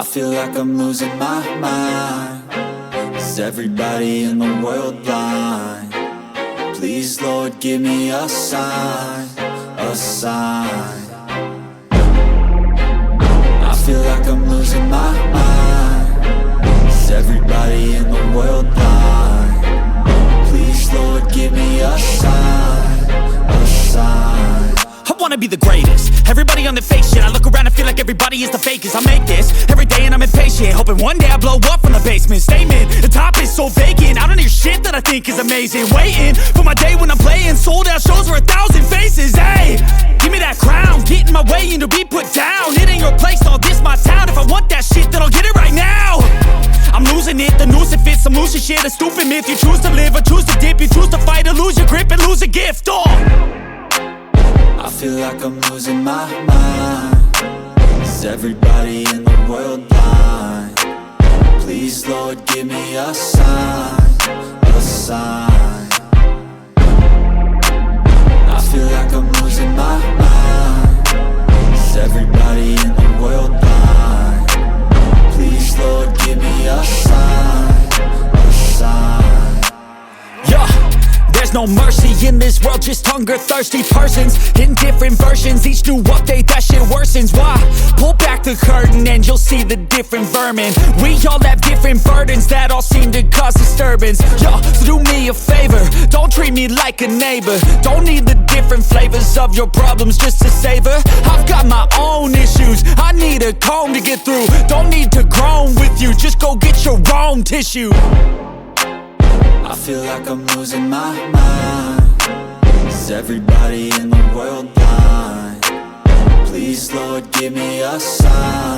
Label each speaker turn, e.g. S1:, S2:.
S1: I feel like I'm losing my mind. Is everybody in the world blind? Please, Lord, give me a sign, a sign. I feel like I'm losing my mind. Is everybody in the world blind? Please, Lord, give me a sign, a sign.
S2: I wanna be the greatest. Everybody on the fake shit. I look around and feel like everybody is the fakest. I make this every day and I'm impatient, hoping one day I blow up from the basement. Statement, the top is so vacant. I don't hear shit that I think is amazing. Waiting for my day when I'm playing sold out shows for 1,000 faces. Hey, give me that crown, get in my way and to be put down. It ain't your place, all this my town. If I want that shit, then I'll get it right now. I'm losing it, the noose it fits. I'm losing shit, a stupid myth. You choose to live or choose to dip. You choose to fight or lose your grip and lose a gift.
S1: I feel like I'm losing my mind. Is everybody in the world blind? Please, Lord, give me a sign, a sign. I feel like I'm losing my mind. Is everybody in the world blind? Please, Lord, give me a sign, a sign.
S2: Yeah. There's no mercy in this world, just hunger-thirsty persons in different versions. Each new update, that shit worsens. Why? Pull back the curtain and you'll see the different vermin. We all have different burdens that all seem to cause disturbance. Yo, so do me a favor, don't treat me like a neighbor. Don't need the different flavors of your problems just to savor. I've got my own issues, I need a comb to get through. Don't need to groan with you, just go get your own tissue.
S1: I feel like I'm losing my mind. Is everybody in the world blind? Please, Lord, give me a sign.